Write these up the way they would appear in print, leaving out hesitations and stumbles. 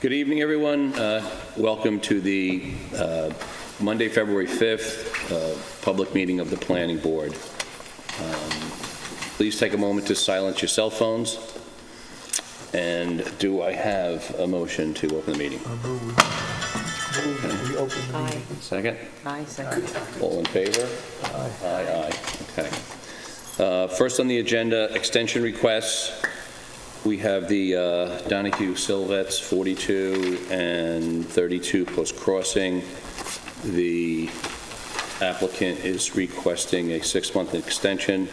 Good evening, everyone. Welcome to the Monday, February 5th public meeting of the Planning Board. Please take a moment to silence your cell phones. And do I have a motion to open the meeting? We open the meeting. Second? Aye, second. All in favor? Aye. Aye, aye. Okay. First on the agenda, extension requests. We have the Donahue Silvets 42 and 32 Post Crossing. The applicant is requesting a 6-month extension.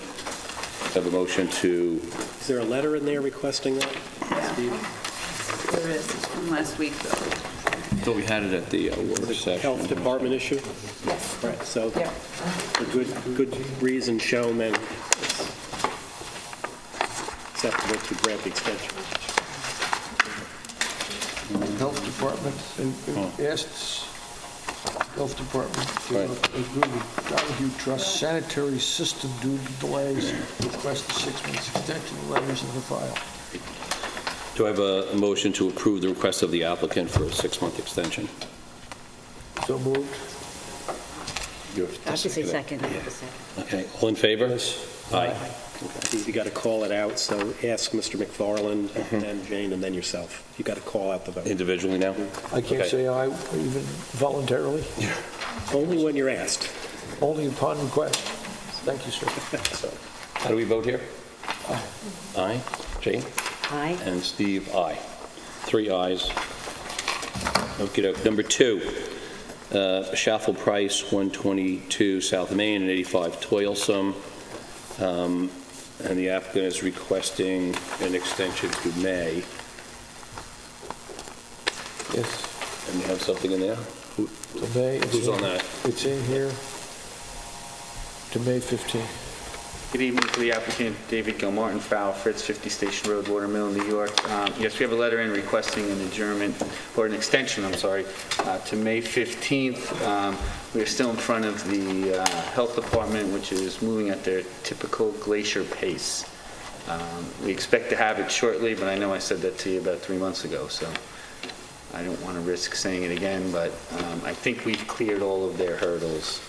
Have a motion to, Is there a letter in there requesting that? There is, it's from last week, though. I thought we had it at the work session. Health Department issue? Yes. Right, so Yeah. a good reason shown then acceptable to grant the extension. Health Department asked Health Department to Right. agree with Donahue Trust sanitary system due to delays, request a 6-month extension, letters in the file. Do I have a motion to approve the request of the applicant for a 6-month extension? So moved. You have to I have to say second second. it. Okay, all in favor? Yes. Aye. You got to call it out, so ask Mr. McFarland, then Jane, and then yourself. You got to call out the vote. Individually now? I can't Okay. say aye even voluntarily, Only when you're asked. only upon request. Thank you, sir. So, How do we vote here? Aye. Jane? Aye. And Steve, aye. 3 ayes. Okey-doke. Number 2, Schaffel Price, 122 South Main and 85 Toilsome. And the applicant is requesting an extension to May. Yes. And you have something in there? To May. it's Who's in- on that? It's in here to May 15th. Good evening to the applicant, David Gilmartin, Fowl Fritz, 50 Station Road, Watermill, New York. Yes, we have a letter in requesting an adjournment, or an extension, I'm sorry, to May 15th. We are still in front of the Health Department, which is moving at their typical glacier pace. We expect to have it shortly, but I know I said that to you about 3 months ago, so I don't want to risk saying it again, but I think we've cleared all of their hurdles.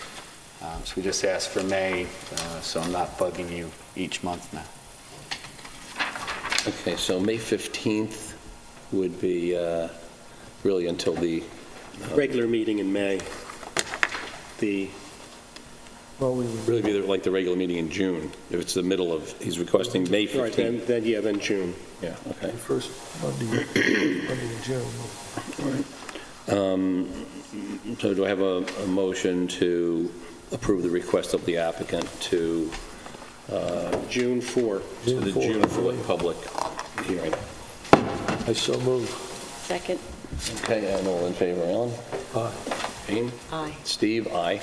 So we just asked for May, so I'm not bugging you each month now. Okay, so May 15th would be really until the, regular meeting in May. The, Well, we really be like the regular meeting in June. If it's the middle of, he's requesting May right, 15th. then June. Yeah, okay. the first Monday in June. So do I have a motion to approve the request of the applicant to June 4. to the June June 4th. 4th public hearing? I so moved. Second. Okay, and all in favor, Alan? Aye. Jane? Aye. Steve? Aye.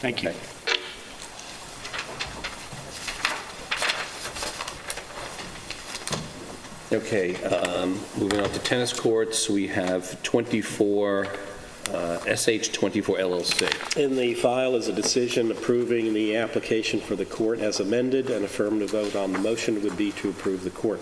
Thank you. Okay. Okay, moving on to tennis courts, we have 24, SH24 LLC. In the file is a decision approving the application for the court as amended. An affirmative vote on the motion would be to approve the court.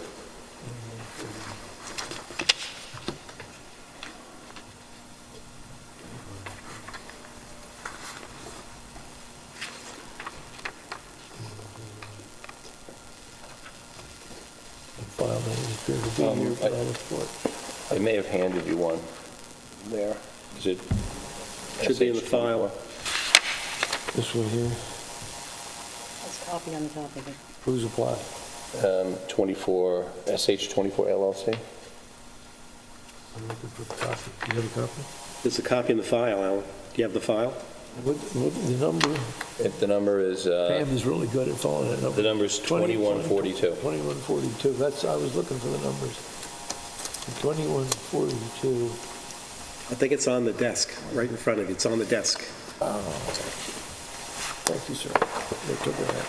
File doesn't appear to be here, but I'll report. I may have handed you one there. Is it? Should be in the file. This one here, Let's copy on the top of it. who's applied? 24, SH24 LLC? I'm looking for the copy. Do you have a copy? There's a copy in the file, Alan. Do you have the file? What, the number, The number is, Pam is really good at following that number. the number is 2142. 2142, that's, I was looking for the numbers. 2142, I think it's on the desk, right in front of you. It's on the desk. thank you, sir. They took it out.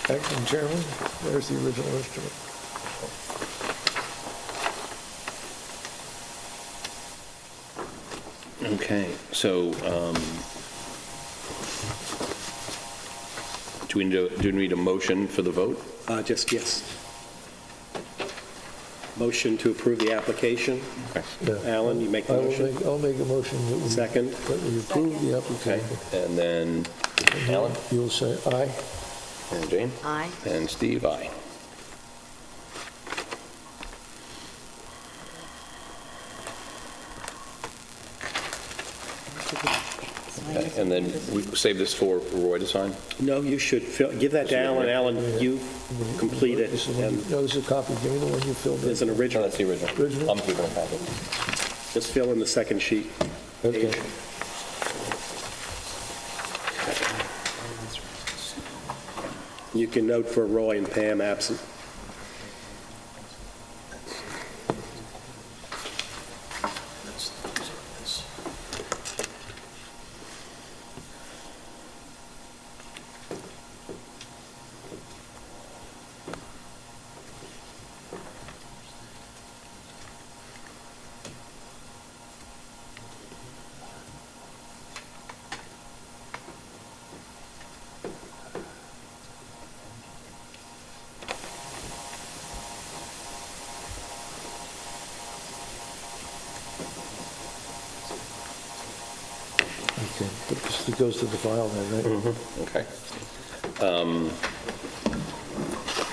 Acting Chairman, there's the original instrument. Okay, so, do we need a motion for the vote? Just, yes. Motion to approve the application. Yeah. Alan, you make the motion? I'll make a motion that we... Second. That we approve the Okay, application. and then Alan, You'll say aye. and Jane, Aye. and Steve, aye. Okay, and then we save this for Roy to sign? No, you should give that to Alan. Alan, you complete it, This is the one and you- No, this is a copy. Give me the one you filled in. there's an No, original. that's the original. Original? I'm keeping a copy. Just fill in the second sheet. Okay. page. You can note for Roy and Pam absent. Okay. It goes to the file then, right? Okay.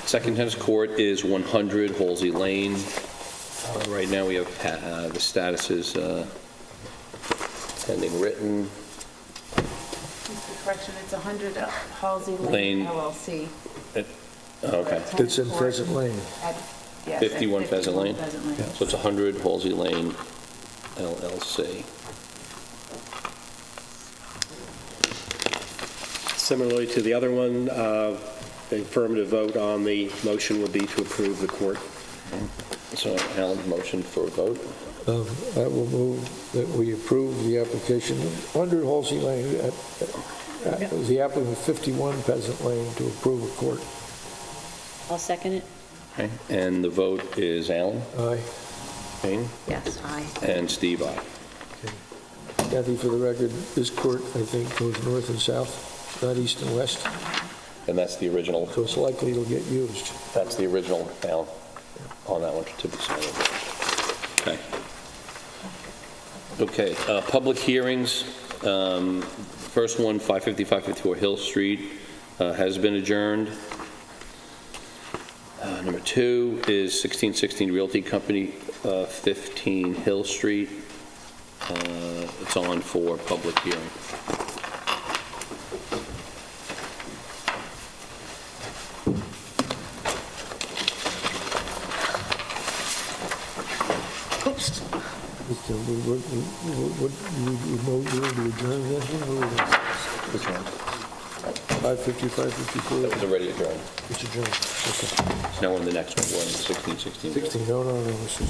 Second tennis court is 100 Halsey Lane. Right now, we have, the status is pending written. Correction, it's 100 Halsey Lane. Lane LLC. Okay, It's in Pheasant Lane. Yes, 51 Pheasant Lane? Pheasant Lane. So it's 100 Halsey Lane LLC. Similarly to the other one, the affirmative vote on the motion would be to approve the court. So Alan, motion for a vote? I will move that we approve the application, 100 Halsey Lane, the applicant 51 Pheasant Lane to approve a court. I'll second it. Okay, and the vote is Alan, Aye. Jane, Yes, aye. and Steve, aye. Kathy, for the record, this court, I think, goes north and south, not east and west, And that's the original, so it's likely it'll get used. that's the original, Alan, on that one to be signed. Okay. Okay, public hearings. First one, 550, 554 Hill Street, has been adjourned. Number two is 1616 Realty Company, 15 Hill Street. It's on for public hearing. Oops. Okay, we know you're to adjourn this one, or Which one? 550, 554? That was already adjourned. It's adjourned, okay. It's now on the next one, we're on 1616. 16, no, this is...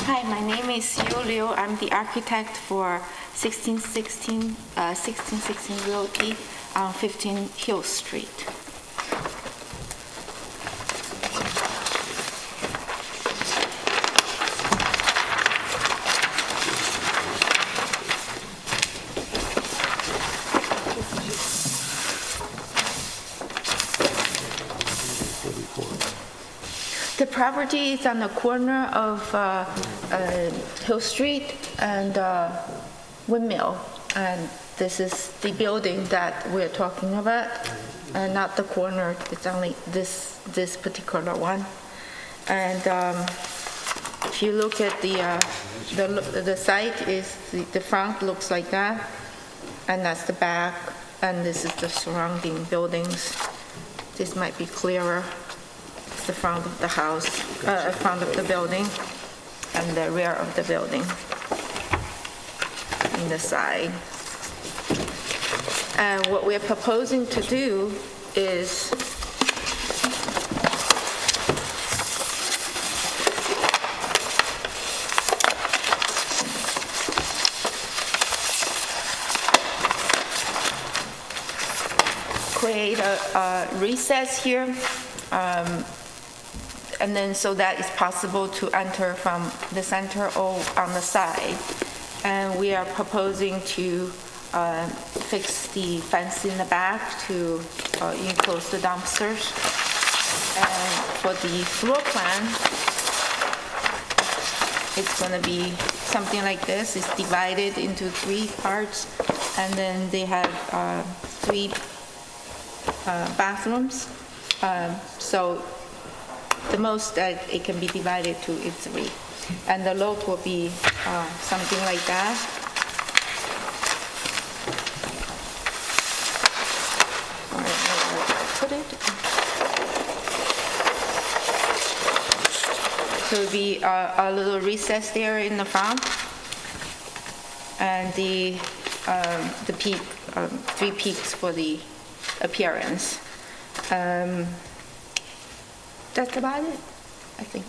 Hi, my name is Yu Liu. I'm the architect for 1616 Realty on 15 Hill Street. The property is on the corner of Hill Street and Windmill, and this is the building that we're talking about, and not the corner, it's only this particular one. And if you look at the site, is the front looks like that, and that's the back, and this is the surrounding buildings. This might be clearer. The front of the house, front of the building, and the rear of the building, in the side. And what we're proposing to do is create a recess here, and then so that it's possible to enter from the center or on the side. And we are proposing to fix the fence in the back to enclose the dumpsters. And for the floor plan, it's going to be something like this. It's divided into 3 parts, and then they have 3 bathrooms. So the most that it can be divided to is 3. And the load will be something like that. I don't know where to put it. So it'll be a little recess there in the front, and the peak, 3 peaks for the appearance. That's about it, I think.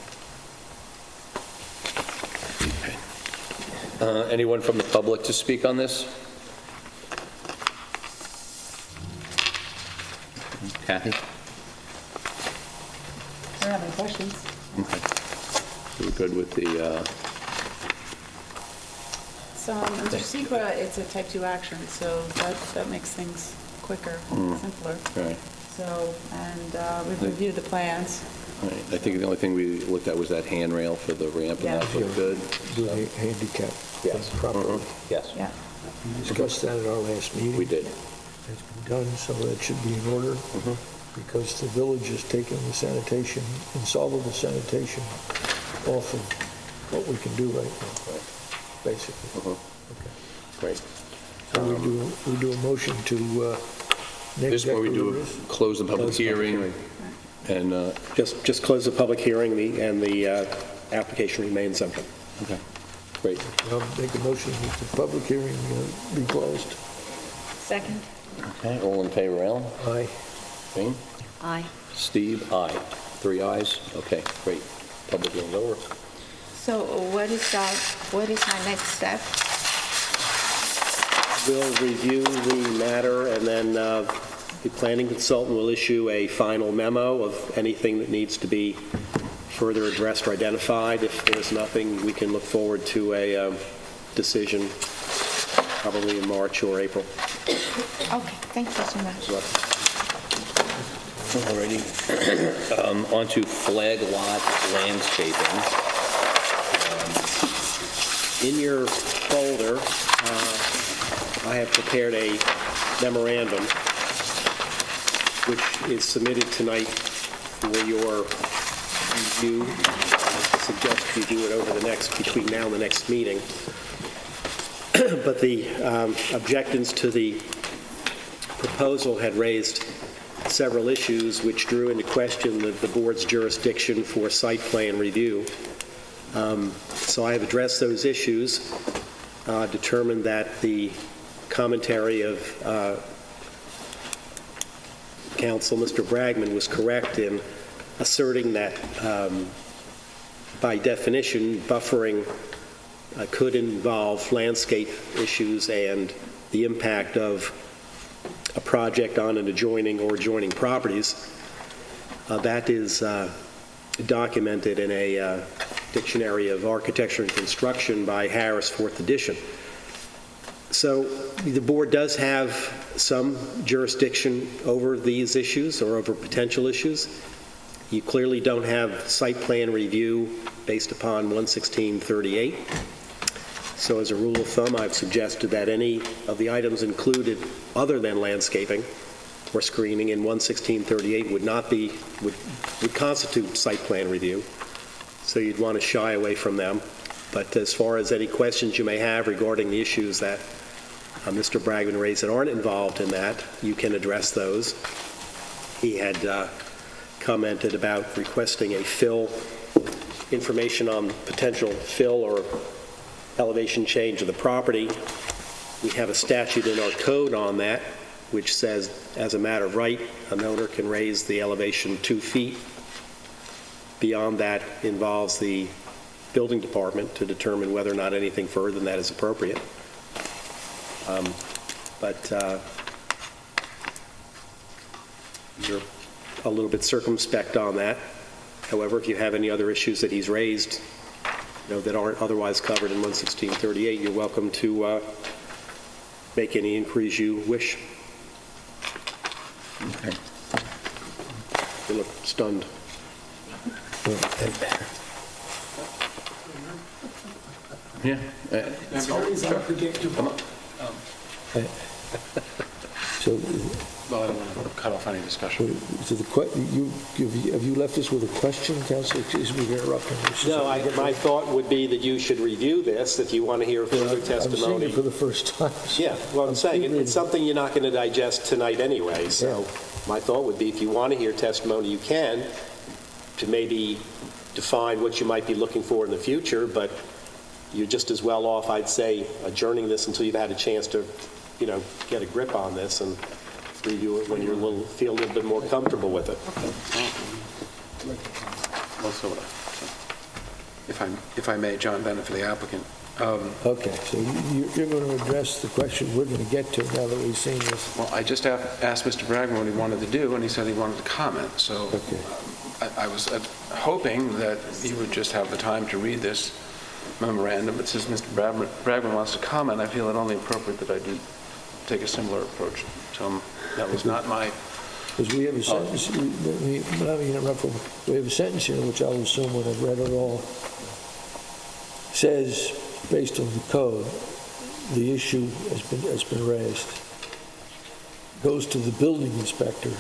Anyone from the public to speak on this? Kathy? I don't have any questions. Okay. We're good with the, So under SECRA, it's a type 2 action, so that makes things quicker, simpler. right. So, and we've reviewed the plans. Right. I think the only thing we looked at was that handrail for the ramp, and that looked good. Do the handicap Yes. properly. Yes. Yeah. We discussed that at our last meeting. We did. It's been done, so that should be in order, because the village has taken the sanitation, insolvable sanitation off of what we can do right now, basically. Great. So we do a motion to name This one we do, decorators. close the public Close the public hearing, and, Just close the public hearing, and the application remains open. okay, great. I'll make a motion that the public hearing be closed. Second? Okay, all in favor, Alan? Aye. Jane? Aye. Steve? Aye. 3 ayes? Okay, great. Public hearing's over. So what is my next step? We'll review the matter, and then the planning consultant will issue a final memo of anything that needs to be further addressed or identified. If there's nothing, we can look forward to a decision probably in March or April. Okay, thank you so much. Alrighty. On to flag lot landscaping. In your folder, I have prepared a memorandum which is submitted tonight for your review. I suggest you do it over between now and the next meeting. But the objections to the proposal had raised several issues which drew into question the board's jurisdiction for site plan review. So I have addressed those issues, determined that the commentary of counsel, Mr. Bragman, was correct in asserting that by definition, buffering could involve landscape issues and the impact of a project on an adjoining or adjoining properties. That is documented in a Dictionary of Architecture and Construction by Harris, 4th edition. So the board does have some jurisdiction over these issues or over potential issues. You clearly don't have site plan review based upon 11638. So as a rule of thumb, I've suggested that any of the items included other than landscaping or screening in 11638 would constitute site plan review. So you'd want to shy away from them. But as far as any questions you may have regarding the issues that Mr. Bragman raised that aren't involved in that, you can address those. He had commented about requesting a fill, information on potential fill or elevation change of the property. We have a statute in our code on that, which says, as a matter of right, an owner can raise the elevation 2 feet. Beyond that involves the building department to determine whether or not anything further than that is appropriate. But you're a little bit circumspect on that. However, if you have any other issues that he's raised, that aren't otherwise covered in 11638, you're welcome to make any inquiries you wish. Okay. You look stunned. Yeah. So, Well, I don't want to cut off any discussion. so have you left us with a question, Council? Excuse me for interrupting. No, my thought would be that you should review this if you want to hear further I'm seeing testimony. it for the first time. Yeah, well, I'm saying, reading. it's something you're not going to digest tonight anyway, so my thought would be if you want to hear testimony, you can, to maybe define what you might be looking for in the future, but you're just as well off, I'd say, adjourning this until you've had a chance to, get a grip on this and review it when you feel a little bit more comfortable with it. Also, if I may, John Bennett for the applicant. Okay, so you're going to address the question we're going to get to now that we've seen this. Well, I just asked Mr. Bragman what he wanted to do, and he said he wanted to comment. So Okay. I was hoping that he would just have the time to read this memorandum, but since Mr. Bragman wants to comment, I feel it only appropriate that I do take a similar approach to him. That was not my... Because we have a sentence, let me interrupt. We have a sentence here, which I'll assume when I've read it all, says, based on the code, the issue has been raised, goes to the building inspector,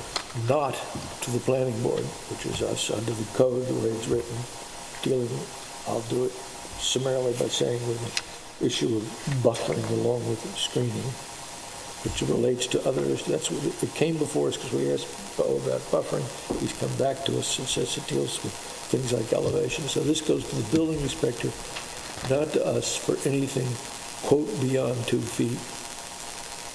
not to the planning board, which is us, under the code, the way it's written, dealing, I'll do it summarily by saying with the issue of buffering along with screening, which relates to others. That's what it came before us because we asked Bo about buffering. He's come back to us and says it deals with things like elevation. So this goes to the building inspector, not to us for anything, quote, beyond 2 feet.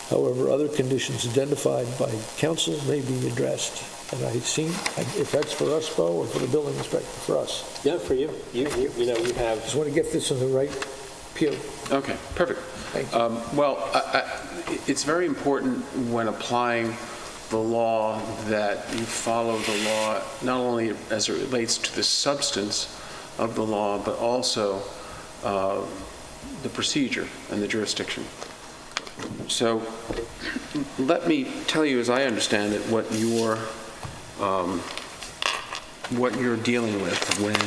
However, other conditions identified by council may be addressed. And if that's for us, Bo, or for the building inspector, for us. Yeah, for you. You have... Just want to get this in the right pew. Okay, perfect. Thank you. Well, it's very important when applying the law that you follow the law, not only as it relates to the substance of the law, but also the procedure and the jurisdiction. So let me tell you, as I understand it, what you're dealing with when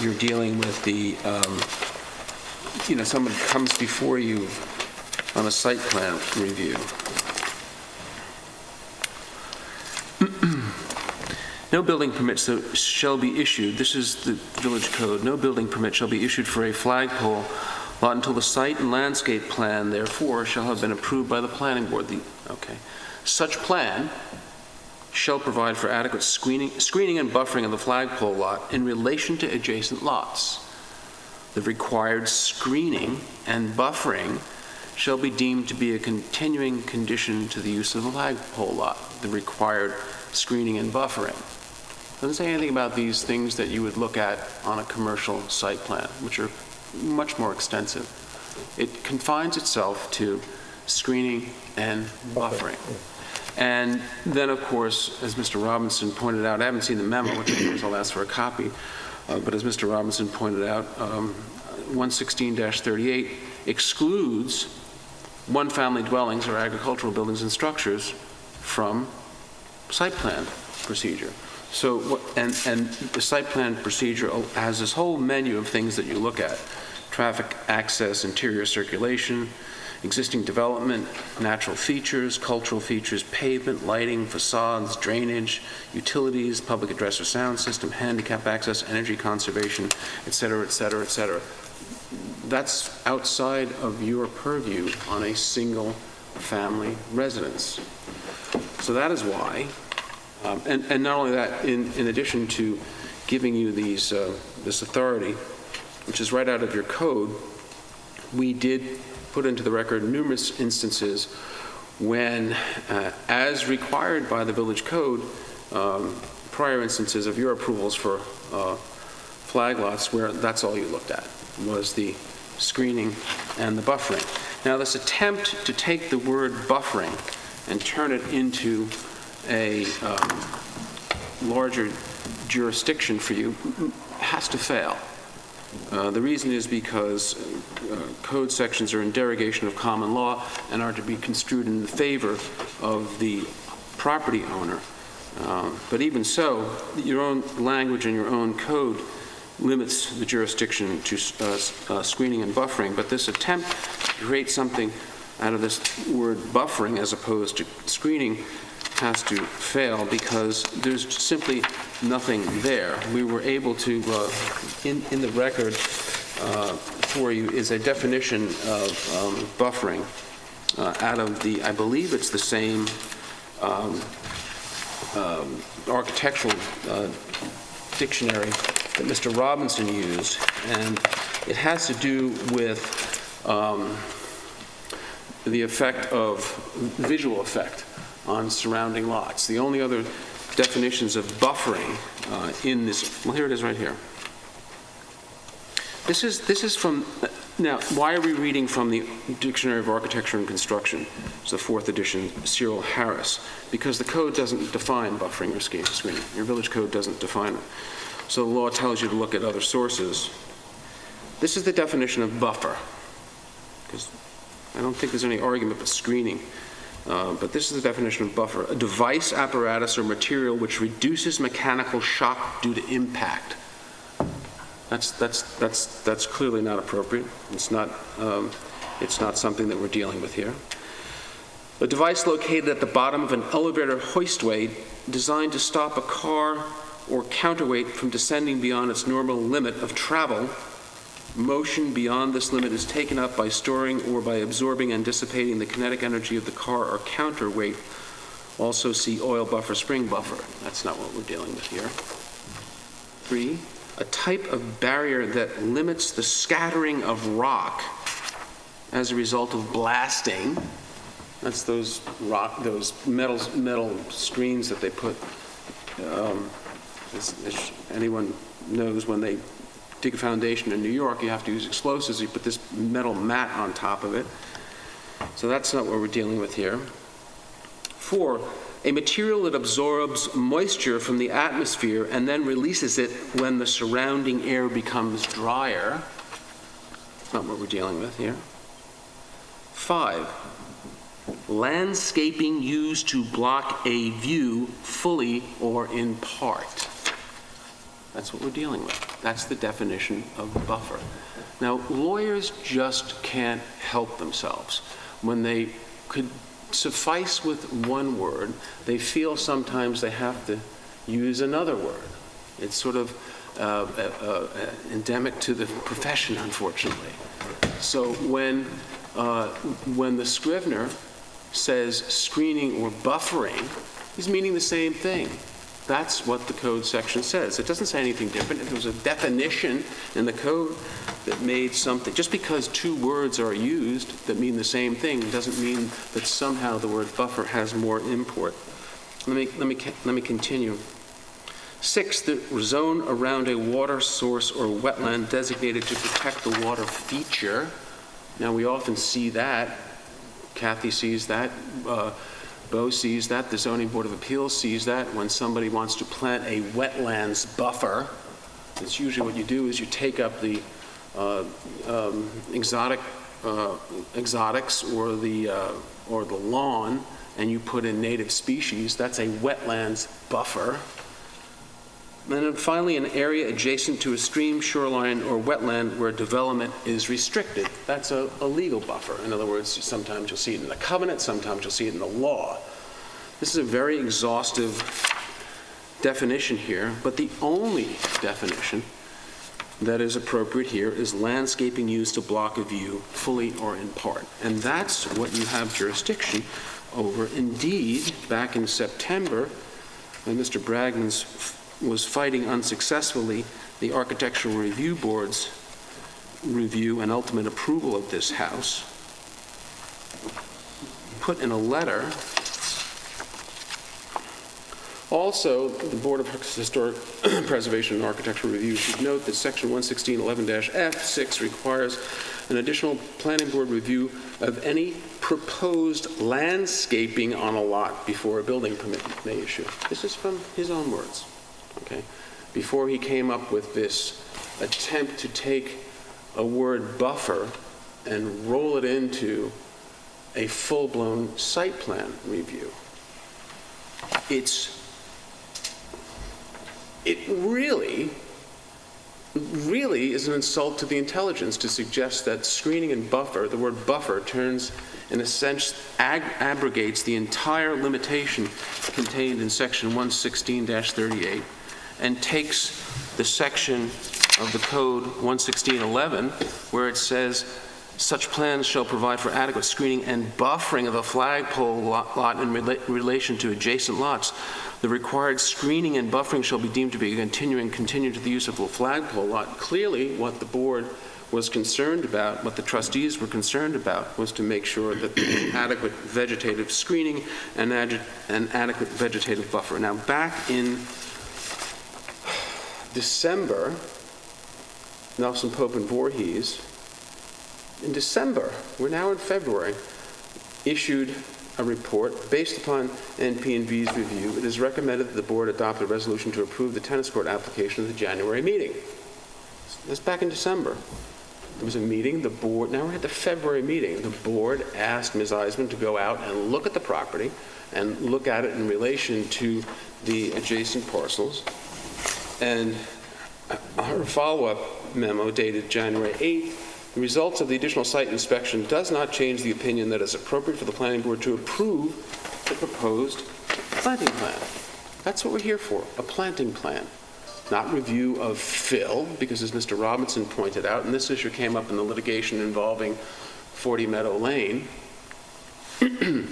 you're dealing with the someone comes before you on a site plan review. No building permit shall be issued, this is the village code, no building permit shall be issued for a flagpole lot until the site and landscape plan, therefore, shall have been approved by the planning board. Such plan shall provide for adequate screening and buffering of the flagpole lot in relation to adjacent lots. The required screening and buffering shall be deemed to be a continuing condition to the use of the flagpole lot. The required screening and buffering. Doesn't say anything about these things that you would look at on a commercial site plan, which are much more extensive. It confines itself to screening and buffering. And then, of course, as Mr. Robinson pointed out, I haven't seen the memo, which of course I'll ask for a copy, but as Mr. Robinson pointed out, 116-38 excludes one-family dwellings or agricultural buildings and structures from site plan procedure. So, and the site plan procedure has this whole menu of things that you look at: traffic access, interior circulation, existing development, natural features, cultural features, pavement, lighting, facades, drainage, utilities, public address or sound system, handicap access, energy conservation, et cetera, et cetera, et cetera. That's outside of your purview on a single family residence. So that is why, and not only that, in addition to giving you this authority, which is right out of your code, we did put into the record numerous instances when, as required by the village code, prior instances of your approvals for flag lots where that's all you looked at, was the screening and the buffering. Now, this attempt to take the word buffering and turn it into a larger jurisdiction for you has to fail. The reason is because code sections are in derogation of common law and are to be construed in favor of the property owner. But even so, your own language and your own code limits the jurisdiction to screening and buffering, but this attempt to create something out of this word buffering as opposed to screening has to fail because there's simply nothing there. We were able to, in the record for you is a definition of buffering out of the, I believe it's the same architectural dictionary that Mr. Robinson used, and it has to do with the effect of, visual effect on surrounding lots. The only other definitions of buffering in this, well, here it is right here. This is from, now, why are we reading from the Dictionary of Architecture and Construction? It's the 4th edition, Cyril Harris, because the code doesn't define buffering or screening. Your village code doesn't define it. So the law tells you to look at other sources. This is the definition of buffer, because I don't think there's any argument with screening. But this is the definition of buffer: a device, apparatus, or material which reduces mechanical shock due to impact. That's clearly not appropriate. It's not something that we're dealing with here. A device located at the bottom of an elevator hoistway designed to stop a car or counterweight from descending beyond its normal limit of travel. Motion beyond this limit is taken up by storing or by absorbing and dissipating the kinetic energy of the car or counterweight. Also see oil buffer, spring buffer. That's not what we're dealing with here. 3, a type of barrier that limits the scattering of rock as a result of blasting. That's those metal screens that they put. As anyone knows, when they dig a foundation in New York, you have to use explosives. You put this metal mat on top of it. So that's not what we're dealing with here. 4, a material that absorbs moisture from the atmosphere and then releases it when the surrounding air becomes drier. That's not what we're dealing with here. 5, landscaping used to block a view fully or in part. That's what we're dealing with. That's the definition of buffer. Now, lawyers just can't help themselves. When they could suffice with one word, they feel sometimes they have to use another word. It's sort of endemic to the profession, unfortunately. So when the Scrivener says screening or buffering, he's meaning the same thing. That's what the code section says. It doesn't say anything different. If there was a definition in the code that made something, just because 2 words are used that mean the same thing doesn't mean that somehow the word buffer has more import. Let me continue. 6, the zone around a water source or wetland designated to protect the water feature. Now, we often see that. Kathy sees that. Bo sees that. The Zoning Board of Appeals sees that. When somebody wants to plant a wetlands buffer, it's usually what you do is you take up the exotics or the lawn and you put in native species. That's a wetlands buffer. And then finally, an area adjacent to a stream, shoreline, or wetland where development is restricted. That's a legal buffer. In other words, sometimes you'll see it in the covenant, sometimes you'll see it in the law. This is a very exhaustive definition here, but the only definition that is appropriate here is landscaping used to block a view fully or in part. And that's what you have jurisdiction over. Indeed, back in September, when Mr. Bragman was fighting unsuccessfully the Architectural Review Board's review and ultimate approval of this house, put in a letter. Also, the Board of Historic Preservation and Architectural Review should note that Section 116.11-F6 requires an additional planning board review of any proposed landscaping on a lot before a building permit may issue. This is from his own words. Okay, before he came up with this attempt to take a word buffer and roll it into a full-blown site plan review. It really is an insult to the intelligence to suggest that screening and buffer, the word buffer, turns, in a sense, abrogates the entire limitation contained in section 116-38 and takes the section of the code 116.11 where it says such plans shall provide for adequate screening and buffering of a flagpole lot in relation to adjacent lots. The required screening and buffering shall be deemed to be continue to the use of a flagpole lot. Clearly, what the board was concerned about, what the trustees were concerned about, was to make sure that there was adequate vegetative screening and adequate vegetative buffer. Now, back in December, Nelson Pope and Voorhees, in December, we're now in February, issued a report based upon NP&V's review. It is recommended that the board adopt a resolution to approve the tennis court application at the January meeting. That's back in December. There was a meeting, the board, now we're at the February meeting. The board asked Ms. Eisman to go out and look at the property and look at it in relation to the adjacent parcels. And her follow-up memo dated January 8th, the results of the additional site inspection does not change the opinion that it's appropriate for the planning board to approve the proposed planting plan. That's what we're here for, a planting plan. Not review of fill, because as Mr. Robinson pointed out, and this issue came up in the litigation involving 40 Meadow Lane, the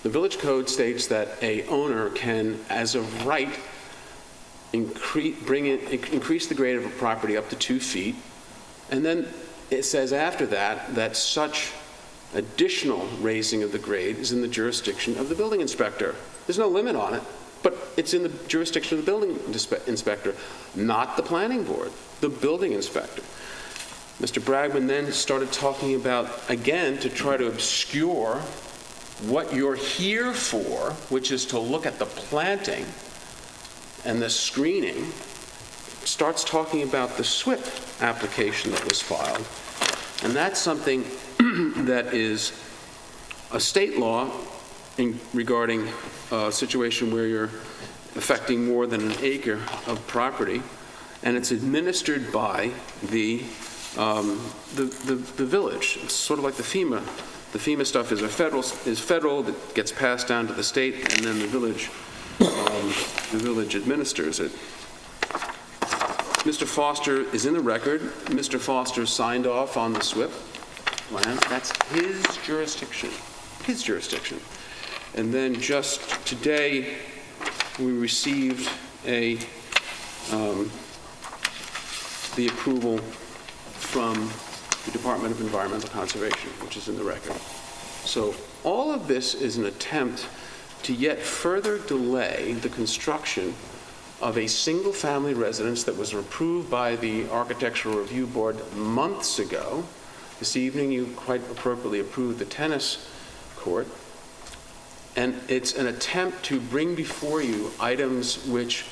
village code states that a owner can, as of right, increase the grade of a property up to 2 feet, and then it says after that such additional raising of the grade is in the jurisdiction of the building inspector. There's no limit on it, but it's in the jurisdiction of the building inspector, not the planning board, the building inspector. Mr. Bragman then started talking about, again, to try to obscure what you're here for, which is to look at the planting and the screening, starts talking about the SWIP application that was filed. And that's something that is a state law regarding a situation where you're affecting more than an acre of property, and it's administered by the village. It's sort of like the FEMA. The FEMA stuff is federal that gets passed down to the state, and then the village administers it. Mr. Foster is in the record. Mr. Foster signed off on the SWIP plan. That's his jurisdiction. His jurisdiction. And then just today, we received the approval from the Department of Environmental Conservation, which is in the record. So all of this is an attempt to yet further delay the construction of a single-family residence that was approved by the Architectural Review Board months ago. This evening, you quite appropriately approved the tennis court. And it's an attempt to bring before you items which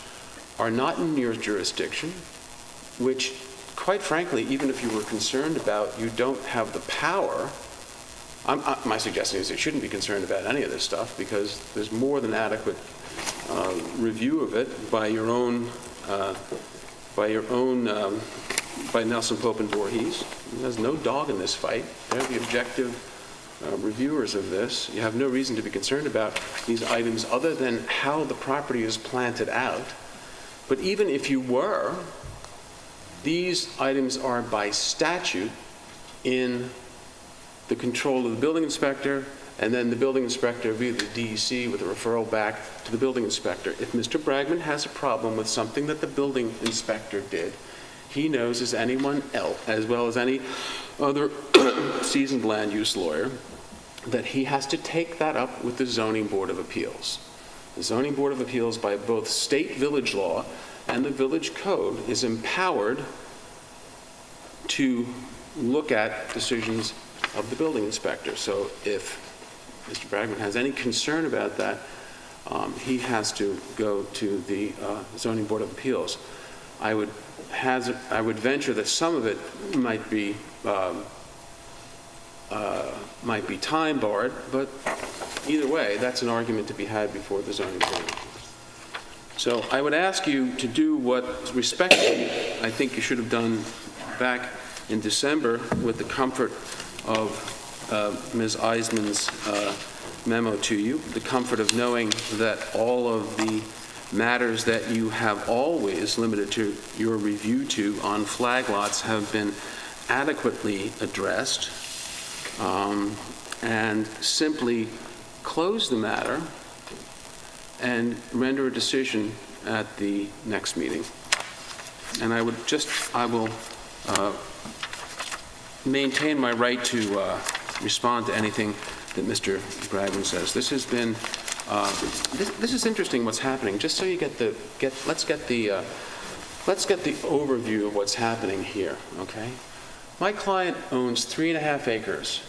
are not in your jurisdiction, which, quite frankly, even if you were concerned about, you don't have the power. My suggestion is you shouldn't be concerned about any of this stuff because there's more than adequate review of it by Nelson Pope and Voorhees. There's no dog in this fight. They're the objective reviewers of this. You have no reason to be concerned about these items other than how the property is planted out. But even if you were, these items are by statute in the control of the building inspector, and then the building inspector via the DEC with a referral back to the building inspector. If Mr. Bragman has a problem with something that the building inspector did, he knows as anyone else, as well as any other seasoned land use lawyer, that he has to take that up with the Zoning Board of Appeals. The Zoning Board of Appeals, by both state village law and the village code, is empowered to look at decisions of the building inspector. So if Mr. Bragman has any concern about that, he has to go to the Zoning Board of Appeals. I would I would venture that some of it might be time barred, but either way, that's an argument to be had before the zoning board. So I would ask you to do what respectfully I think you should have done back in December with the comfort of Ms. Eisman's memo to you, the comfort of knowing that all of the matters that you have always limited to your review to on flag lots have been adequately addressed, and simply close the matter and render a decision at the next meeting. And I will maintain my right to respond to anything that Mr. Bragman says. This has been, this is interesting what's happening. Just so you let's get the overview of what's happening here, okay? My client owns 3.5 acres.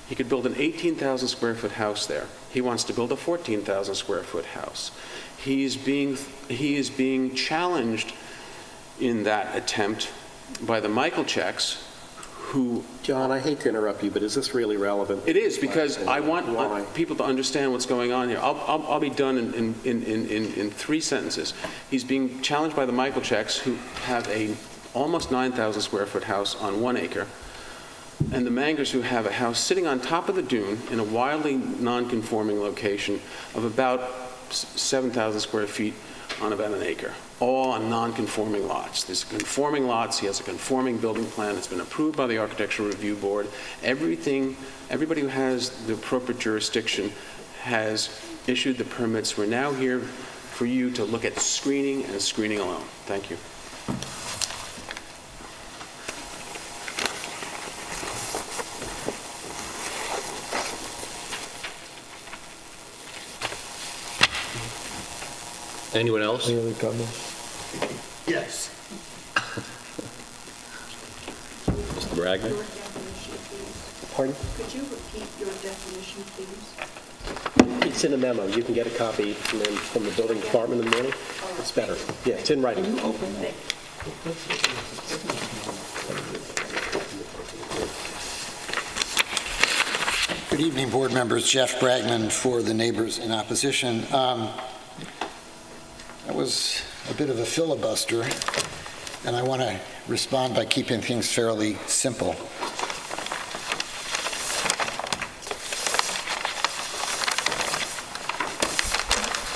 He could build an 18,000 square foot house there. He wants to build a 14,000 square foot house. He is being challenged in that attempt by the Michalczeks, who... John, I hate to interrupt you, but is this really relevant? It is, because I Why? want people to understand what's going on here. I'll be done in 3 sentences. He's being challenged by the Michalczeks, who have a almost 9,000 square foot house on 1 acre, and the Mangers, who have a house sitting on top of the dune in a wildly non-conforming location of about 7,000 square feet on about 1 acre, all on non-conforming lots. There's conforming lots. He has a conforming building plan. It's been approved by the Architectural Review Board. Everybody who has the appropriate jurisdiction has issued the permits. We're now here for you to look at screening and screening alone. Thank you. Anyone else? Any other comments? Yes. Mr. Bragman? Your definition, please. Pardon? Could you repeat your definition, please? It's in a memo. You can get a copy from the building department in the morning. It's better. Yeah, it's in writing. Can you open it? Good evening, board members. Jeff Bragman for the Neighbors in Opposition. That was a bit of a filibuster, and I want to respond by keeping things fairly simple.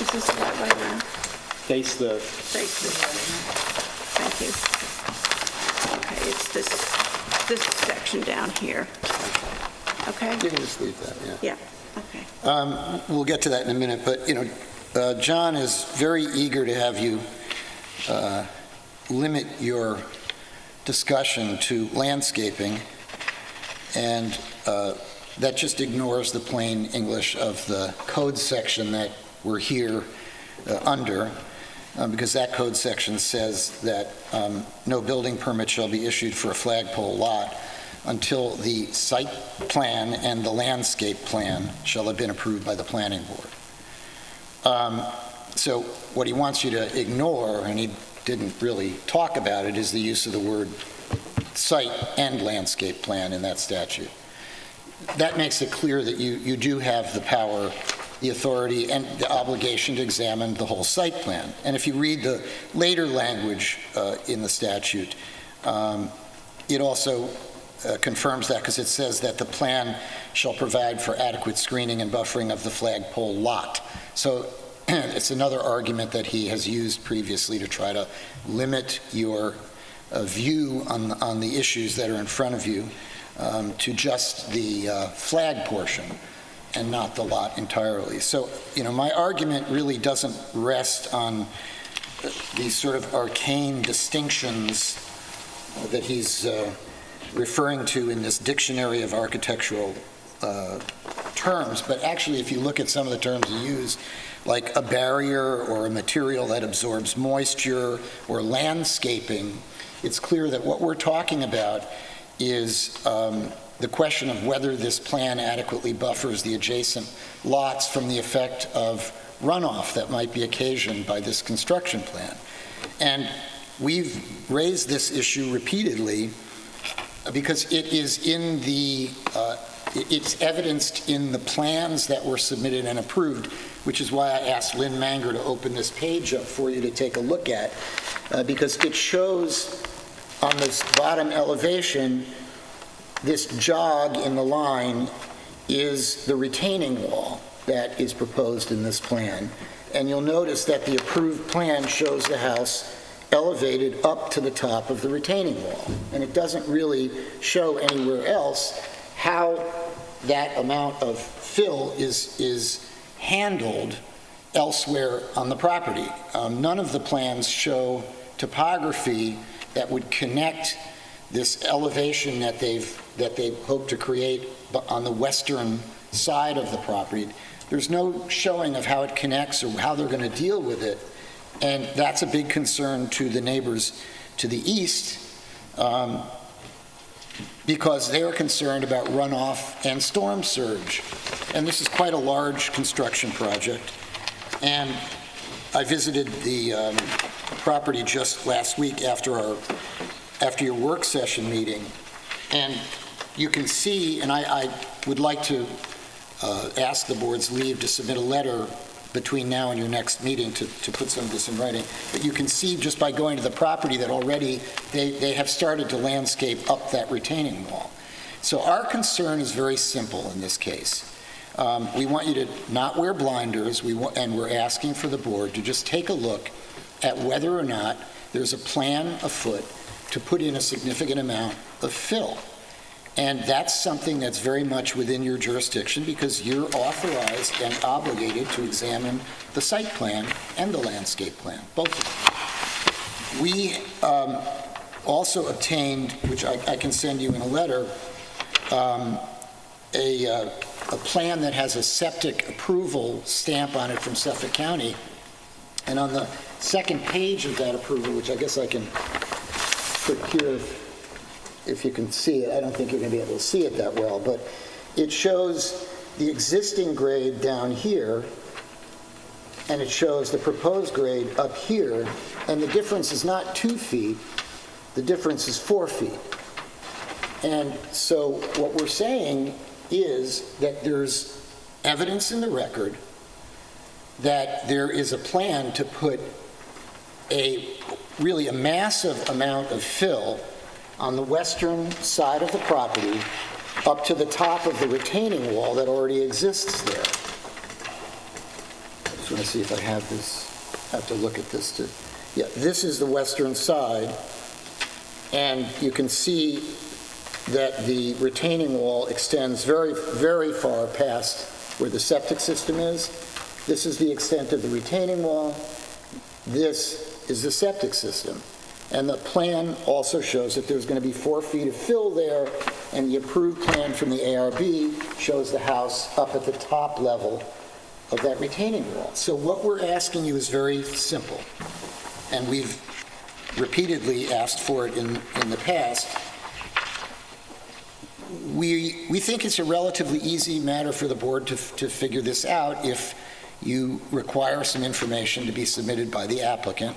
Is this the right one? Face the... Thank you. Okay, it's this section down here. Okay? You can just leave that, yeah. Yeah, okay. We'll get to that in a minute, but, John is very eager to have you limit your discussion to landscaping, and that just ignores the plain English of the code section that we're here under, because that code section says that no building permit shall be issued for a flagpole lot until the site plan and the landscape plan shall have been approved by the planning board. So what he wants you to ignore, and he didn't really talk about it, is the use of the word site and landscape plan in that statute. That makes it clear that you do have the power, the authority, and the obligation to examine the whole site plan. And if you read the later language in the statute, it also confirms that, because it says that the plan shall provide for adequate screening and buffering of the flagpole lot. So it's another argument that he has used previously to try to limit your view on the issues that are in front of you to just the flag portion and not the lot entirely. So, my argument really doesn't rest on these sort of arcane distinctions that he's referring to in this dictionary of architectural terms, but actually if you look at some of the terms he used, like a barrier or a material that absorbs moisture or landscaping, it's clear that what we're talking about is the question of whether this plan adequately buffers the adjacent lots from the effect of runoff that might be occasioned by this construction plan. And we've raised this issue repeatedly because it is in the, it's evidenced in the plans that were submitted and approved, which is why I asked Lynn Manger to open this page up for you to take a look at, because it shows on this bottom elevation, this jog in the line is the retaining wall that is proposed in this plan. And you'll notice that the approved plan shows the house elevated up to the top of the retaining wall. And it doesn't really show anywhere else how that amount of fill is handled elsewhere on the property. None of the plans show topography that would connect this elevation that they've hoped to create on the western side of the property. There's no showing of how it connects or how they're going to deal with it. And that's a big concern to the neighbors to the east, because they're concerned about runoff and storm surge. And this is quite a large construction project. And I visited the property just last week after your work session meeting. And you can see, and I would like to ask the board's leave to submit a letter between now and your next meeting to put some of this in writing. But you can see just by going to the property that already they have started to landscape up that retaining wall. So our concern is very simple in this case. We want you to not wear blinders, and we're asking for the board to just take a look at whether or not there's a plan afoot to put in a significant amount of fill. And that's something that's very much within your jurisdiction because you're authorized and obligated to examine the site plan and the landscape plan, both of them. We also obtained, which I can send you in a letter, a plan that has a septic approval stamp on it from Suffolk County. And on the second page of that approval, which I guess I can put here if you can see it, I don't think you're going to be able to see it that well, but it shows the existing grade down here, and it shows the proposed grade up here, and the difference is not 2 feet, the difference is 4 feet. And so what we're saying is that there's evidence in the record that there is a plan to put really a massive amount of fill on the western side of the property up to the top of the retaining wall that already exists there. I just want to see if I have this. I have to look at this too. Yeah, this is the western side, and you can see that the retaining wall extends very, very far past where the septic system is. This is the extent of the retaining wall. This is the septic system. And the plan also shows that there's going to be 4 feet of fill there, and the approved plan from the ARB shows the house up at the top level of that retaining wall. So what we're asking you is very simple, and we've repeatedly asked for it in the past. We think it's a relatively easy matter for the board to figure this out if you require some information to be submitted by the applicant,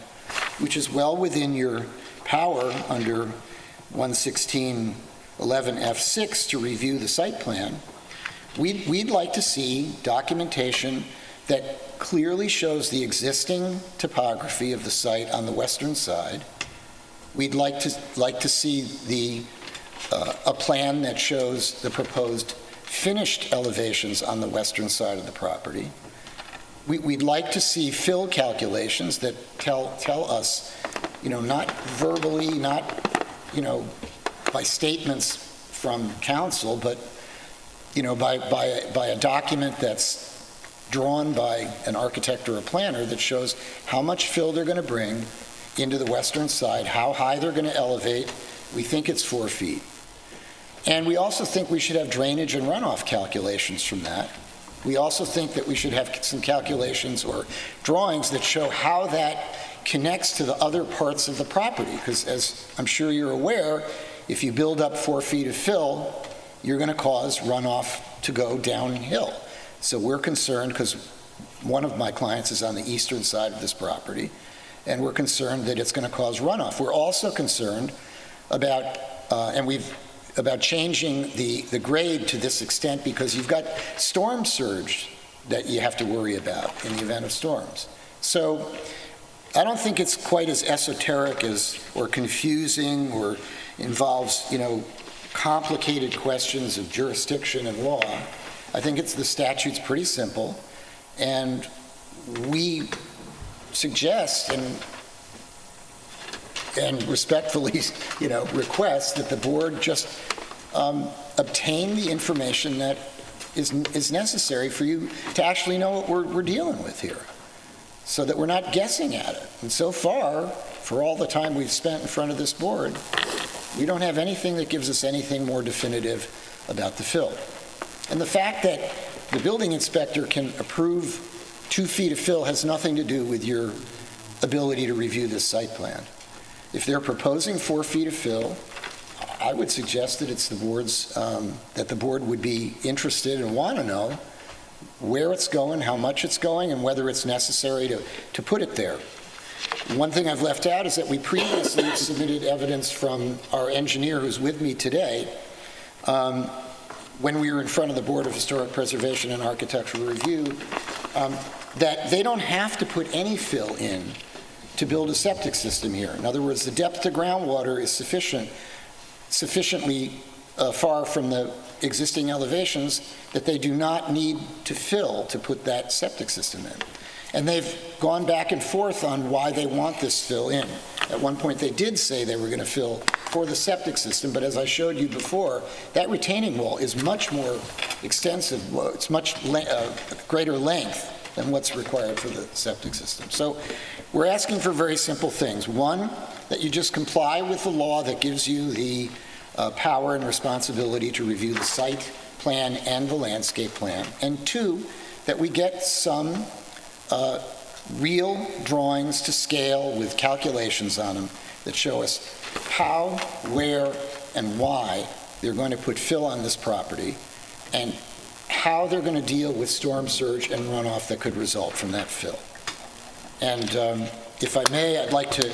which is well within your power under 116.11F6 to review the site plan. We'd like to see documentation that clearly shows the existing topography of the site on the western side. We'd like to see a plan that shows the proposed finished elevations on the western side of the property. We'd like to see fill calculations that tell us, not verbally, not, by statements from council, but, by a document that's drawn by an architect or a planner that shows how much fill they're going to bring into the western side, how high they're going to elevate. We think it's 4 feet. And we also think we should have drainage and runoff calculations from that. We also think that we should have some calculations or drawings that show how that connects to the other parts of the property, because as I'm sure you're aware, if you build up 4 feet of fill, you're going to cause runoff to go downhill. So we're concerned, because one of my clients is on the eastern side of this property, and we're concerned that it's going to cause runoff. We're also concerned about, about changing the grade to this extent because you've got storm surge that you have to worry about in the event of storms. So I don't think it's quite as esoteric or confusing or involves, complicated questions of jurisdiction and law. I think the statute's pretty simple, and we suggest and respectfully, request that the board just obtain the information that is necessary for you to actually know what we're dealing with here, so that we're not guessing at it. And so far, for all the time we've spent in front of this board, we don't have anything that gives us anything more definitive about the fill. And the fact that the building inspector can approve 2 feet of fill has nothing to do with your ability to review this site plan. If they're proposing 4 feet of fill, I would suggest that it's the board's, that the board would be interested and want to know where it's going, how much it's going, and whether it's necessary to put it there. One thing I've left out is that we previously submitted evidence from our engineer who's with me today when we were in front of the Board of Historic Preservation and Architectural Review, that they don't have to put any fill in to build a septic system here. In other words, the depth to groundwater is sufficiently far from the existing elevations that they do not need to fill to put that septic system in. And they've gone back and forth on why they want this fill in. At one point, they did say they were going to fill for the septic system, but as I showed you before, that retaining wall is much more extensive. It's much greater length than what's required for the septic system. So we're asking for very simple things. One, that you just comply with the law that gives you the power and responsibility to review the site plan and the landscape plan. And two, that we get some real drawings to scale with calculations on them that show us how, where, and why they're going to put fill on this property, and how they're going to deal with storm surge and runoff that could result from that fill. And if I may, I'd like to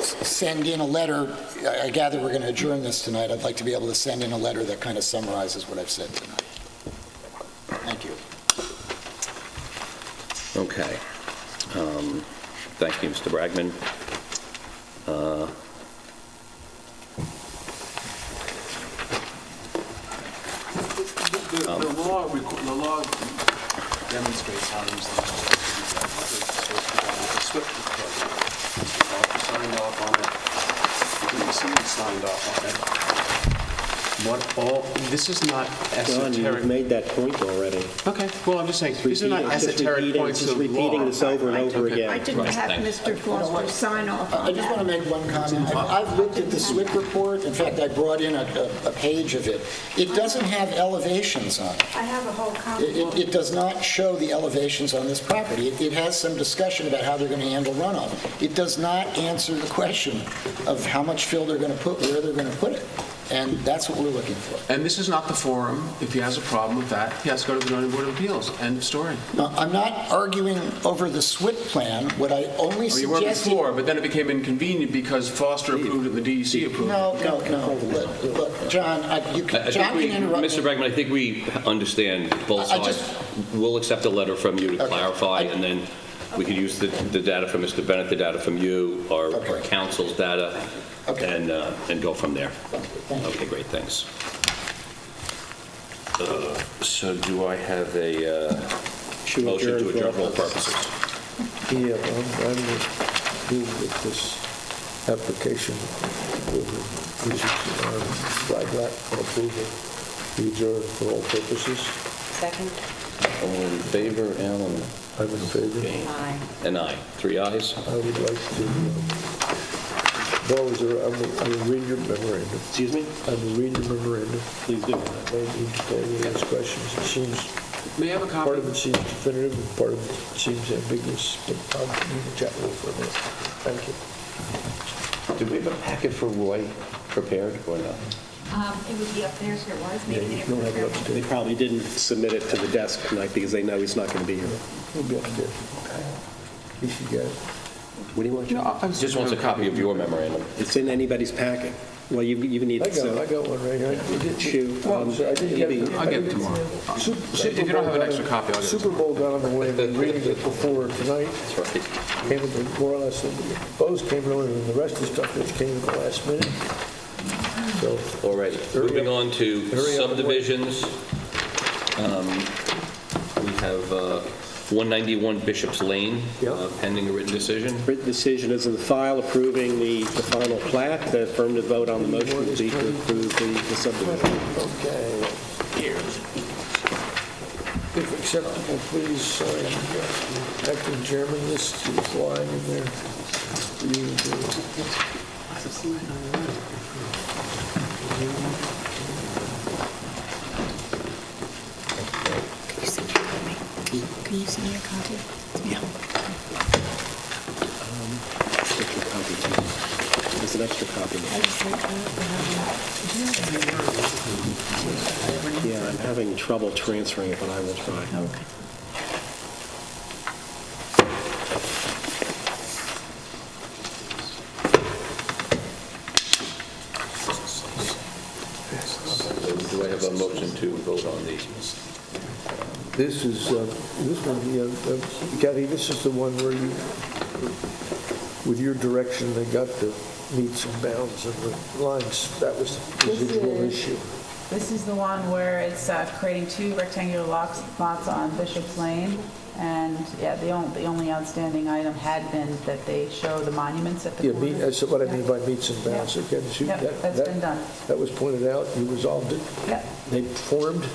send in a letter. I gather we're going to adjourn this tonight. I'd like to be able to send in a letter that kind of summarizes what I've said tonight. Thank you. Okay. Thank you, Mr. Bragman. The law demonstrates how to use the SWIFT program. Mr. signed off on it. DEC signed off on it. This is not John, esoteric. you've made that point already. Okay, well, I'm just saying, these are not esoteric points of law. Repeating this over and over Okay. I again. didn't have Mr. Foster sign off on I just want to make one comment. I've looked at the SWIP report. In fact, I brought in a page of it. It doesn't have elevations on it. I have a whole copy. It does not show the elevations on this property. It has some discussion about how they're going to handle runoff. It does not answer the question of how much fill they're going to put, where they're going to put it. And that's what we're looking for. And this is not the forum. If he has a problem with that, he has to go to the zoning board of appeals. End of story. Now, I'm not arguing over the SWIP plan. What I only You were suggested... before, but then it became inconvenient because Foster approved it and the DEC approved it. No. Look, John, John can interrupt me. Mr. Bragman, I think we understand both I sides. We'll accept a letter from you to clarify, and then we can use the data from Mr. Bennett, the data from you, our council's data, and go from there. Okay, great, thanks. So do I have a motion to adjourn for all purposes? Yeah, I'm going to deal with this application which is flag that for approval. We adjourn for all purposes. Second? All in favor, Alan? I'm in favor. Aye. And I. 3 ayes. I would like to, I will read your memorandum. Excuse me? I will read your memorandum. Please do. I may need to call you those questions. It seems, May I have a part copy? of it seems definitive and part of it seems ambiguous, but I'll need to chat with you for a minute. Thank you. Did we have a packet for Roy prepared or not? It would be upstairs if it was, Yeah, maybe you don't have it They upstairs. probably didn't submit it to the desk tonight because they know he's not going to be here. It'll be upstairs. You should get it. What do you want, John? Just wants a copy of your memorandum. It's in anybody's packet. Well, you need I it, so. got one right here. Shoot. I didn't get it. I'll get it tomorrow. If you don't have an extra copy, I'll get it Super Bowl got on the way, I've been reading it before tonight. That's right. Came at the, more or less, Bose came earlier than the rest of the stuff which came at the last minute. So, All right, moving on to Hurry up. subdivisions. We have 191 Bishop's Lane, Yep. pending a written decision. Written decision is in the file approving the final plat. The affirmative vote on the motion will be to approve the subdivision. okay. If acceptable, please, Acting Chairman, this is lying in there. Can you send me a copy? Extra copy, too. There's an extra copy. Yeah, I'm having trouble transferring it, but I will try. Okay. Do I have a motion to vote on these? This is, this one, Kathy, this is the one where you, with your direction, they got the meets and bounds and the lines. That was the residual issue. This is the one where it's creating two rectangular lots on Bishop's Lane. And, yeah, the only outstanding item had been that they show the monuments at the Yeah, corner. that's what I mean by meets and bounds. Yeah. Okay, so Yep, that's been done. That was pointed out, you resolved it. Yep, They performed.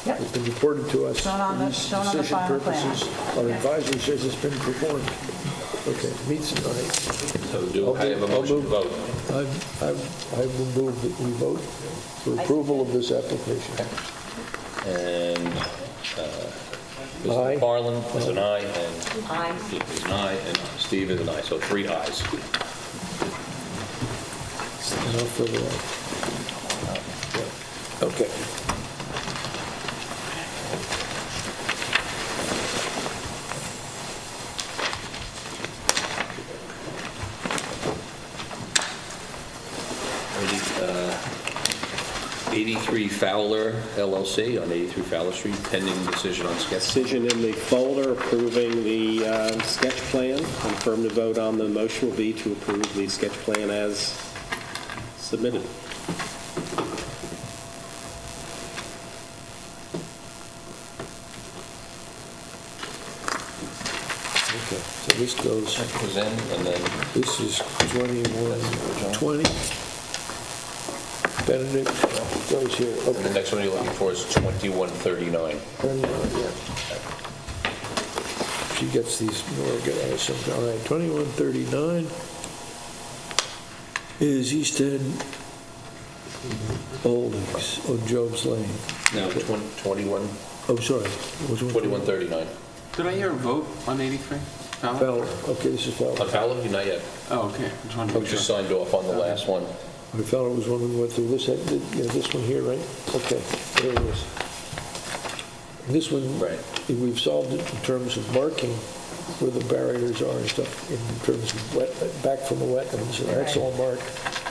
yep. It's been reported to us. Shown on the- for these shown on the decision final plan. purposes. Our Yeah. advisor says it's been performed. Okay, meets and night. So do I have a motion to vote? I will move that we vote for approval of this application. And Aye. Mr. McFarland is an aye, and Aye. Dick is an aye, and Steve is an aye, so 3 ayes. No further on. Okay. Ready, 83 Fowler LLC on 83 Fowler Street, pending decision on sketch. Decision in the folder approving the sketch plan. Affirmative vote on the motion will be to approve the sketch plan as submitted. Okay, so this goes, Goes in, and then this is 2120. Benedict goes here. the Okay. next one you're looking for is 2139. She gets these more, get out of some, all right, 2139 is East End Holdings on Job's Lane. No, 21, Oh, sorry. Which one? 2139. Did I hear a vote on 83? Fowler? Fowler, okay, this is Fowler. On Fowler, not yet. Oh, okay. Just wanted to I make just sure. signed off on the last one. Fowler was one we went through, this, this one here, right? Okay, there it is. This one, Right. we've solved it in terms of marking where the barriers are and stuff, in terms of back from the wetlands, and that's all marked.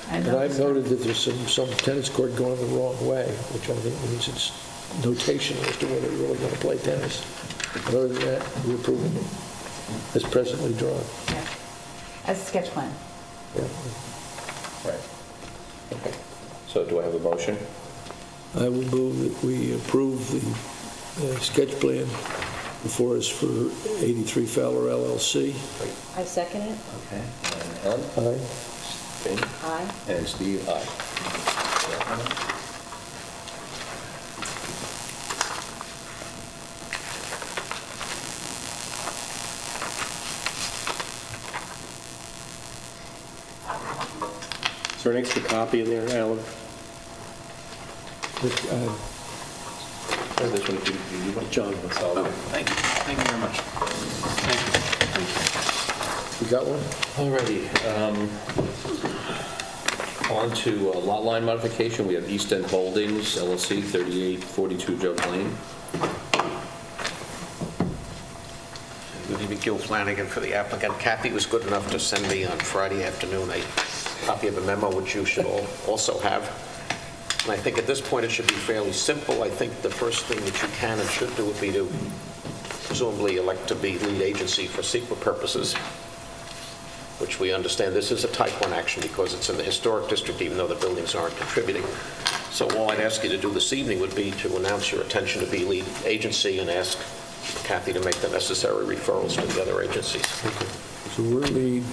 And And I've those- noted that there's some tennis court going the wrong way, which I think means it's notation as to whether you're really going to play tennis. But other than that, we're approving it as presently drawn. Yeah. As a sketch plan. Yeah. Right. Okay. So do I have a motion? I will move that we approve the sketch plan before us for 83 Fowler LLC. I second it. Okay. And Helen? Aye. Jane? Aye. And Steve, aye. Is there an extra copy in there, Alan? This, This one, do you want? John. Oh, Thank you. Thank you very much. Thank you. You got one? All righty. On to lot line modification. We have East End Holdings LLC, 3842 Jobs Lane. Gil Flanagan for the applicant. Kathy was good enough to send me on Friday afternoon a copy of a memo, which you should all also have. And I think at this point, it should be fairly simple. I think the first thing that you can and should do would be to presumably elect to be lead agency for CEQA purposes, which we understand this is a type 1 action because it's in the historic district, even though the buildings aren't contributing. So all I'd ask you to do this evening would be to announce your intention to be lead agency and ask Kathy to make the necessary referrals to the other agencies. So we're lead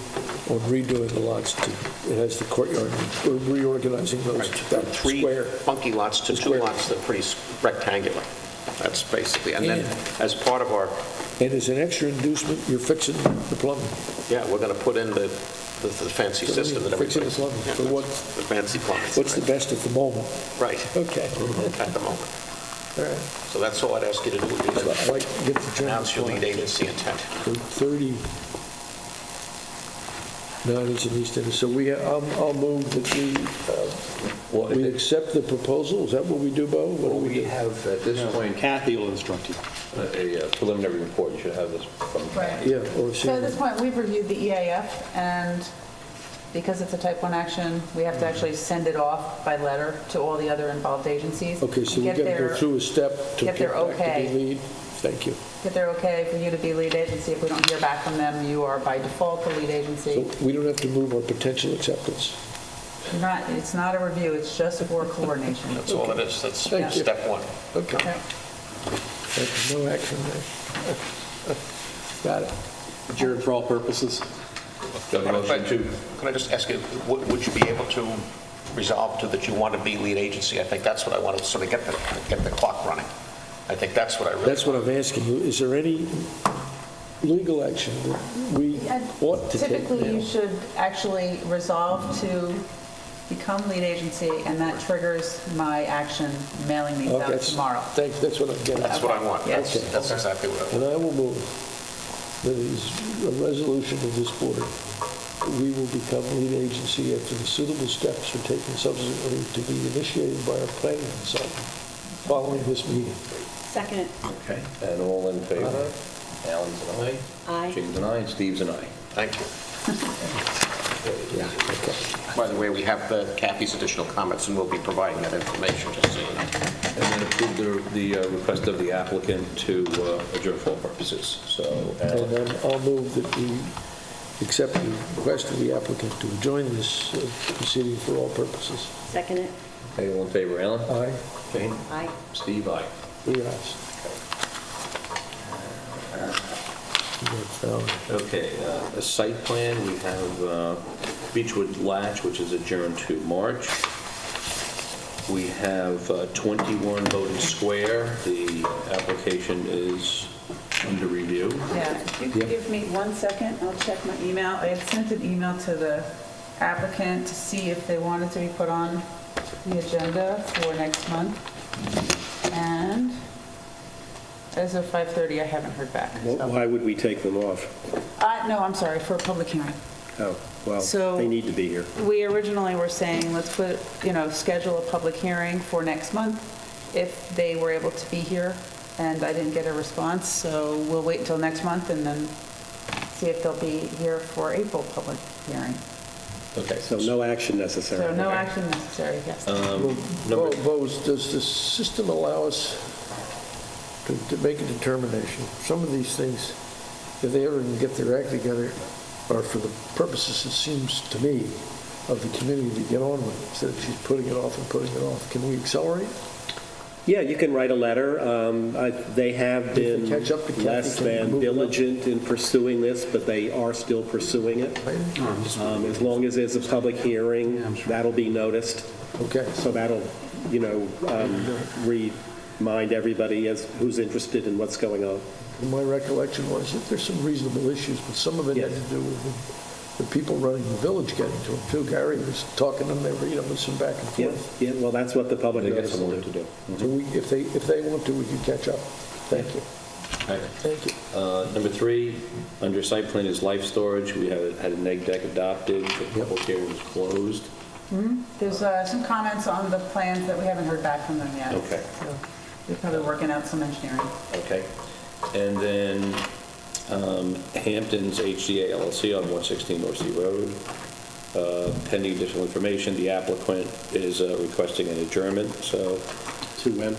on redoing the lots to, it has the courtyard, we're reorganizing those, that Three square. funky lots to two Square. lots that are pretty rectangular. That's basically, and then as part of our, And as an extra inducement, you're fixing the plumbing. yeah, we're going to put in the fancy system that Fixing everybody... the plumbing. Yeah, So the fancy plumbing. What's the best at the moment? Right, Okay. at the moment. All right. So that's all I'd ask you to do, would be So I'd to like to get the general announce your lead plan. agency intent. So 30, 9 is in East End. So I'll move that we accept the proposal. Is that what we do, Bo? What do we We do? have, at this point, Kathy will instruct you. a preliminary report. You should have this from Right. Yeah, or So at this point, we've reviewed the EAF, and because it's a type 1 action, we have to actually send it off by letter to all the other involved agencies. Okay, so we've Get got to go their- through a step to get get their back to okay. be lead. Thank you. Get their okay for you to be lead agency. If we don't hear back from them, you are by default the lead agency. So we don't have to move our potential acceptance. It's not a review, it's just for coordination. That's all it is. That's Thank you. step 1. Okay. Okay. Thank you. No action there. Got it. Adjourned for all purposes. Do you have a motion to? Can I just ask you, would you be able to resolve to that you want to be lead agency? I think that's what I want to sort of get the clock running. I think that's what I really... That's what I'm asking you. Is there any legal action that we ought to take Typically, you now? should actually resolve to become lead agency, and that triggers my action mailing these Oh, out that's- tomorrow. Thanks, that's what I'm getting That's at. what I want. Yes. That's exactly what I want. And I will move that is a resolution of this board. We will become lead agency after the suitable steps are taken subsequently to be initiated by our planning consultant following this meeting. Second. Okay. And all in favor? Alan's an aye. Aye. James and I, and Steve's an aye. Thank you. Yeah, okay. By the way, we have Kathy's additional comments, and we'll be providing that information, just so you know. And then approve the request of the applicant to adjourn for all purposes. So, And then I'll move that we accept the request of the applicant to join this proceeding for all purposes. Second it. okay, all in favor? Alan? Aye. Jane? Aye. Steve, aye. Three ayes. Okay, a site plan, we have Beechwood Latch, which is adjourned to March. We have 21 Bowden Square, the application is under review. Yeah, if you could give me 1 second, I'll check my email. I had sent an email to the applicant to see if they wanted to be put on the agenda for next month. And as of 5:30, I haven't heard back. Why would we take them off? No, I'm sorry, for a public hearing. Oh, well, So- they need to be here. We originally were saying, let's put, schedule a public hearing for next month if they were able to be here, and I didn't get a response, so we'll wait until next month and then see if they'll be here for April public hearing. Okay, So no action necessary. So no action necessary, yes. number- Bo, does the system allow us to make a determination? Some of these things, if they ever can get their act together, are for the purposes, it seems to me, of the committee to get on with it, instead of she's putting it off and putting it off. Can we accelerate? Yeah, you can write a letter. They have If they been catch up to Kathy, less can we than move it up? diligent in pursuing this, but they are still pursuing it. As long as there's a public hearing, that'll be noticed. Okay. So that'll, remind everybody who's interested in what's going on. My recollection was that there's some reasonable issues, but some of it had to do with the people running the village getting to them, too. Gary was talking to them, they were, with some back and forth. Yeah, well, that's what the public they got notice some will work to do. do. So if they want to, we can catch up. Thank you. Okay. Thank you. Number 3, under site plan is life storage. We have had a neg deck adopted. The public hearing is closed. There's some comments on the plans that we haven't heard back from them yet. Okay. So we're probably working out some engineering. Okay. And then Hamptons HCA LLC on 116 North Sea Road. Pending additional information, the applicant is requesting an adjournment, so To when?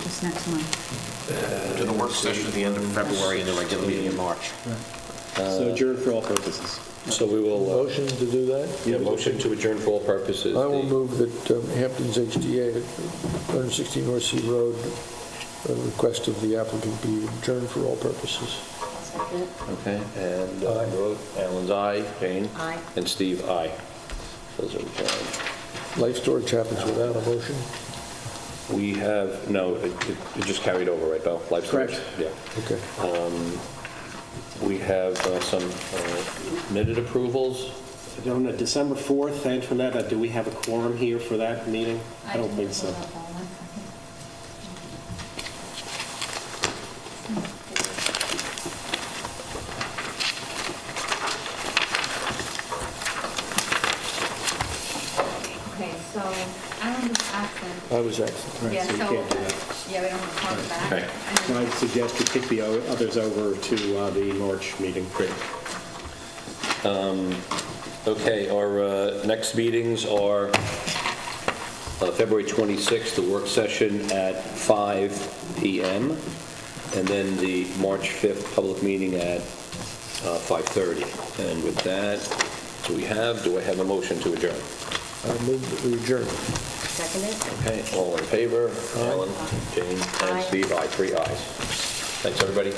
Just next month. To the work session at the end of February and the regular meeting in March. So adjourn for all purposes. so we will, Motion to do that? yeah, motion to adjourn for all purposes. I will The- move that Hampton's HDA, 116 North Sea Road, request of the applicant be adjourned for all purposes. Second it. Okay, and Aye. vote, Alan's aye, Jane? Aye. And Steve, aye. Those are adjourned. Life storage happens without a motion? We have, no, it just carried over, right, Bill? Life storage? Correct. Yeah. Okay. We have some minute approvals. On December 4th, Antoinette, do we have a quorum here for that meeting? I don't think so. Okay, so Alan was absent. I was absent. Yeah, so you so, can't do that. yeah, we don't have to call it back. Okay. So I'd suggest you kick the others over to the March meeting. Great. Okay, our next meetings are February 26th, the work session at 5 PM, and then the March 5th public meeting at 5:30. And with that, do I have a motion to adjourn? I move that we adjourn. Second it? Okay, all in favor? Alan, Jane, and Aye. Steve, aye, 3 ayes. Thanks, everybody.